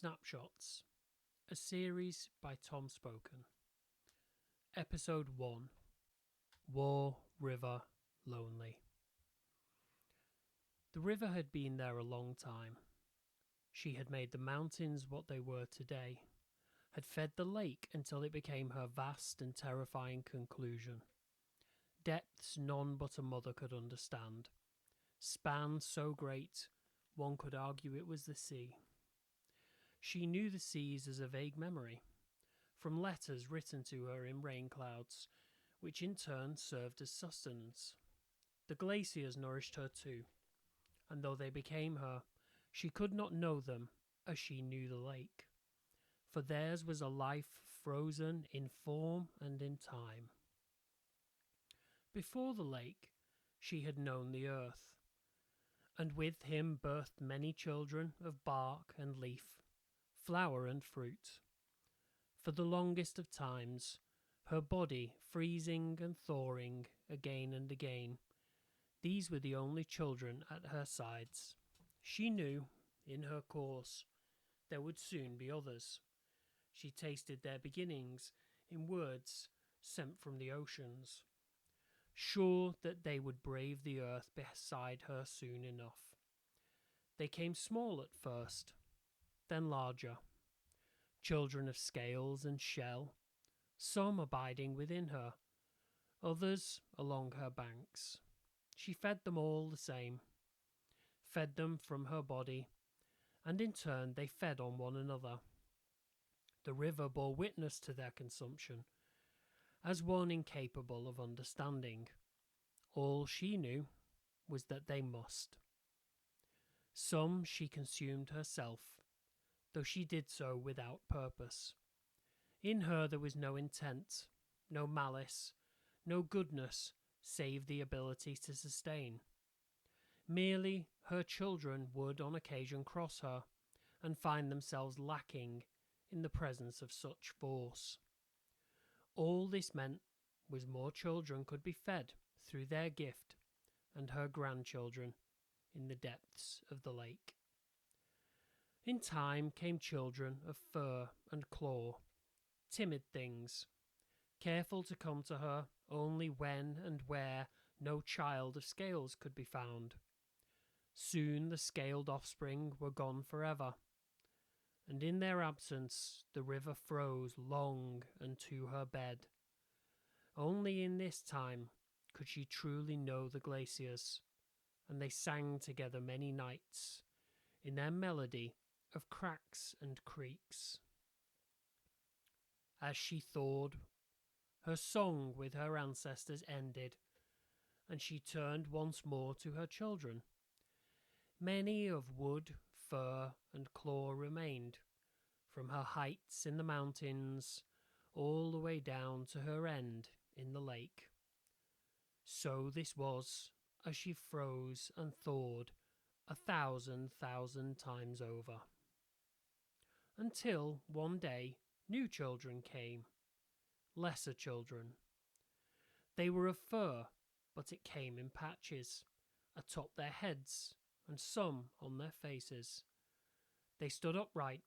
Snapshots, a series by Tom Spoken. Episode 1, War, River, Lonely. The river had been there a long time. She had made the mountains what they were today, had fed the lake until it became her vast and terrifying conclusion. Depths none but a mother could understand. Span so great, one could argue it was the sea. She knew the seas as a vague memory, from letters written to her in rain clouds, which in turn served as sustenance. The glaciers nourished her too, and though they became her, she could not know them as she knew the lake, for theirs was a life frozen in form and in time. Before the lake, she had known the earth, and with him birthed many children of bark and leaf, flower and fruit. For the longest of times, her body freezing and thawing again and again, these were the only children at her sides. She knew, in her course, there would soon be others. She tasted their beginnings in words sent from the oceans, sure that they would brave the earth beside her soon enough. They came small at first, then larger, children of scales and shell, some abiding within her, others along her banks. She fed them all the same, fed them from her body, and in turn they fed on one another. The river bore witness to their consumption, as one incapable of understanding. All she knew was that they must. Some she consumed herself, though she did so without purpose. In her there was no intent, no malice, no goodness, save the ability to sustain. Merely her children would on occasion cross her, and find themselves lacking in the presence of such force. All this meant was more children could be fed through their gift and her grandchildren in the depths of the lake. In time came children of fur and claw, timid things, careful to come to her only when and where no child of scales could be found. Soon the scaled offspring were gone forever, and in their absence the river froze long unto her bed. Only in this time could she truly know the glaciers, and they sang together many nights in their melody of cracks and creaks. As she thawed, her song with her ancestors ended, and she turned once more to her children. Many of wood, fur, and claw remained, from her heights in the mountains all the way down to her end in the lake. So this was as she froze and thawed 1,000 times over. Until one day new children came, lesser children. They were of fur, but it came in patches, atop their heads and some on their faces. They stood upright,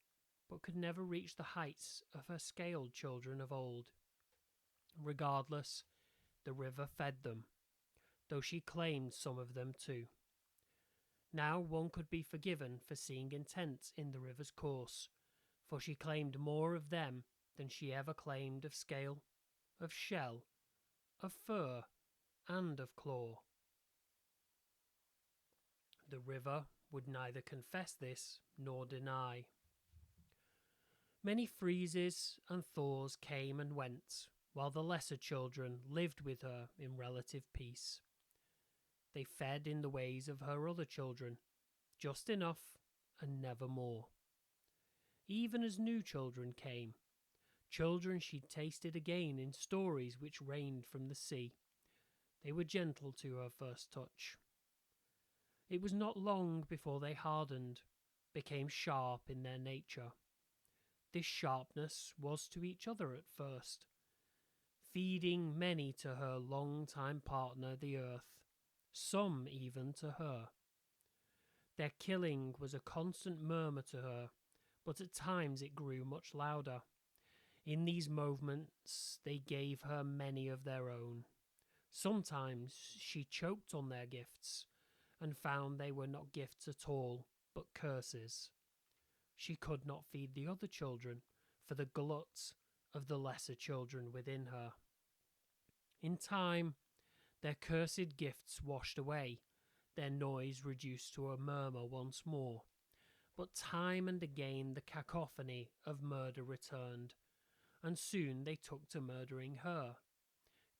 but could never reach the heights of her scaled children of old. Regardless, the river fed them, though she claimed some of them too. Now one could be forgiven for seeing intent in the river's course, for she claimed more of them than she ever claimed of scale, of shell, of fur, and of claw. The river would neither confess this nor deny. Many freezes and thaws came and went, while the lesser children lived with her in relative peace. They fed in the ways of her other children, just enough and never more. Even as new children came, children she'd tasted again in stories which rained from the sea, they were gentle to her first touch. It was not long before they hardened, became sharp in their nature. This sharpness was to each other at first, feeding many to her long-time partner the earth, some even to her. Their killing was a constant murmur to her, but at times it grew much louder. In these moments, they gave her many of their own. Sometimes she choked on their gifts and found they were not gifts at all, but curses. She could not feed the other children for the glut of the lesser children within her. In time, their cursed gifts washed away, their noise reduced to a murmur once more. But time and again the cacophony of murder returned, and soon they took to murdering her,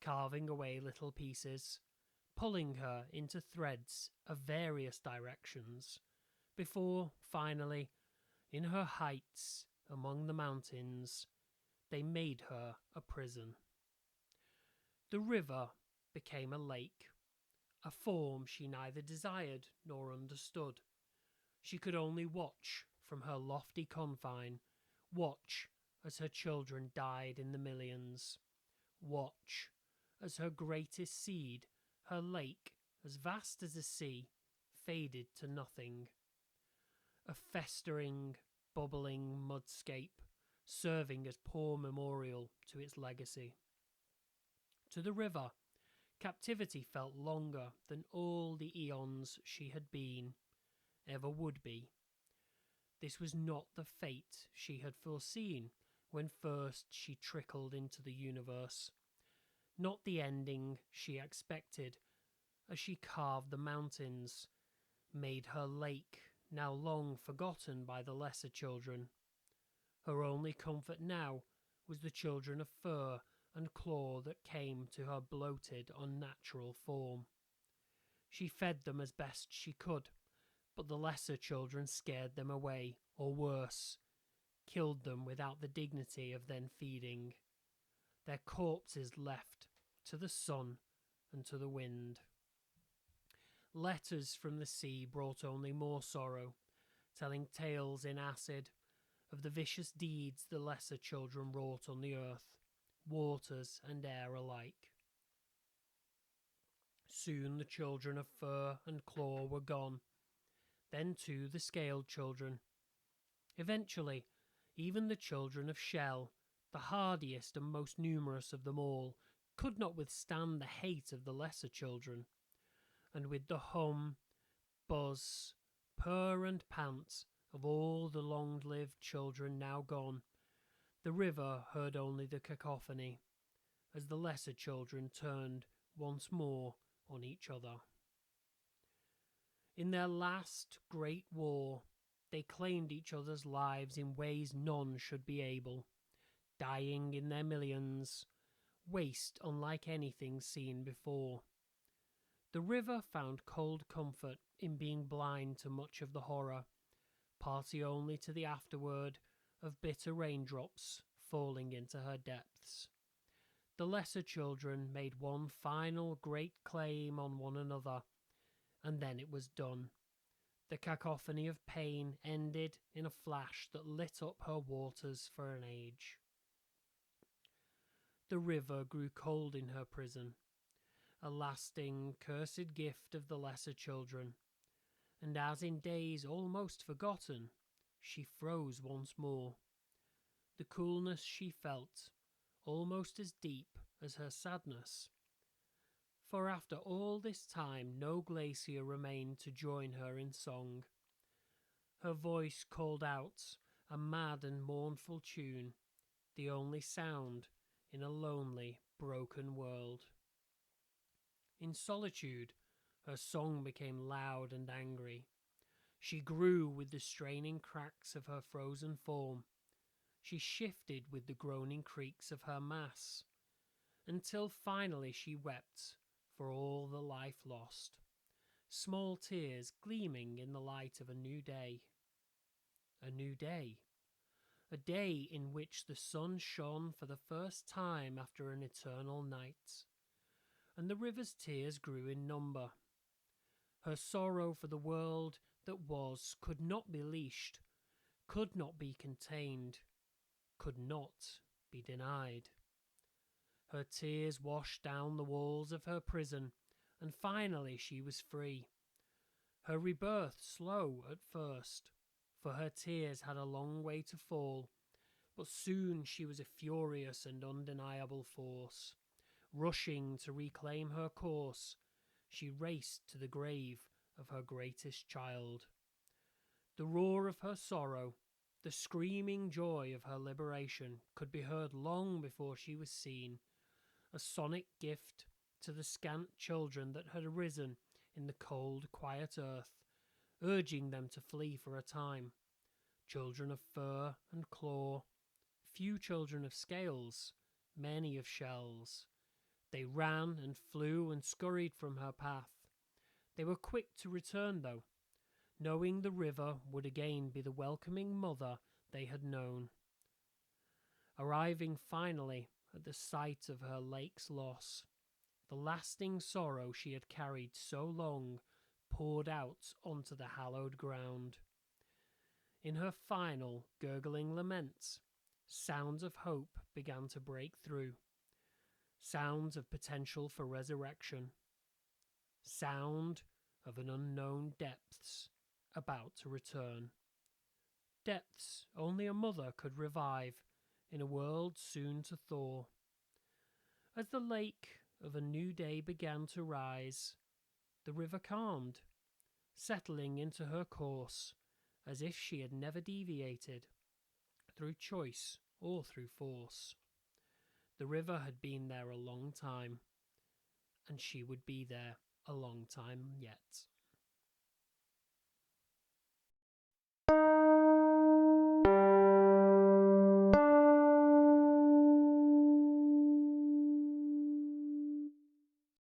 carving away little pieces, pulling her into threads of various directions, before, finally, in her heights among the mountains, they made her a prison. The river became a lake, a form she neither desired nor understood. She could only watch from her lofty confine, watch as her children died in the millions, watch as her greatest seed, her lake, as vast as a sea, faded to nothing. A festering, bubbling mudscape, serving as poor memorial to its legacy. To the river, captivity felt longer than all the eons she had been, ever would be. This was not the fate she had foreseen when first she trickled into the universe, not the ending she expected as she carved the mountains, made her lake, now long forgotten by the lesser children. Her only comfort now was the children of fur and claw that came to her bloated, unnatural form. She fed them as best she could, but the lesser children scared them away, or worse, killed them without the dignity of then feeding. Their corpses left to the sun and to the wind. Letters from the sea brought only more sorrow, telling tales in acid of the vicious deeds the lesser children wrought on the earth, waters and air alike. Soon the children of fur and claw were gone, then too the scaled children. Eventually, even the children of shell, the hardiest and most numerous of them all, could not withstand the hate of the lesser children, and with the hum, buzz, purr and pant of all the long-lived children now gone, the river heard only the cacophony, as the lesser children turned once more on each other. In their last great war, they claimed each other's lives in ways none should be able, dying in their millions, waste unlike anything seen before. The river found cold comfort in being blind to much of the horror, party only to the afterword of bitter raindrops falling into her depths. The lesser children made one final great claim on one another, and then it was done. The cacophony of pain ended in a flash that lit up her waters for an age. The river grew cold in her prison, a lasting, cursed gift of the lesser children, and as in days almost forgotten, she froze once more. The coolness she felt, almost as deep as her sadness. For after all this time no glacier remained to join her in song. Her voice called out a mad and mournful tune, the only sound in a lonely, broken world. In solitude, her song became loud and angry. She grew with the straining cracks of her frozen form. She shifted with the groaning creaks of her mass, until finally she wept for all the life lost, small tears gleaming in the light of a new day. A new day. A day in which the sun shone for the first time after an eternal night, and the river's tears grew in number. Her sorrow for the world that was could not be leashed, could not be contained, could not be denied. Her tears washed down the walls of her prison, and finally she was free. Her rebirth slow at first, for her tears had a long way to fall, but soon she was a furious and undeniable force. Rushing to reclaim her course, she raced to the grave of her greatest child. The roar of her sorrow, the screaming joy of her liberation could be heard long before she was seen, a sonic gift to the scant children that had arisen in the cold, quiet earth, urging them to flee for a time. Children of fur and claw, few children of scales, many of shells. They ran and flew and scurried from her path. They were quick to return, though, knowing the river would again be the welcoming mother they had known. Arriving finally at the site of her lake's loss, the lasting sorrow she had carried so long poured out onto the hallowed ground. In her final, gurgling laments, sounds of hope began to break through, sounds of potential for resurrection, sound of an unknown depths about to return. Depths only a mother could revive in a world soon to thaw. As the lake of a new day began to rise, the river calmed, settling into her course as if she had never deviated, through choice or through force. The river had been there a long time, and she would be there a long time yet.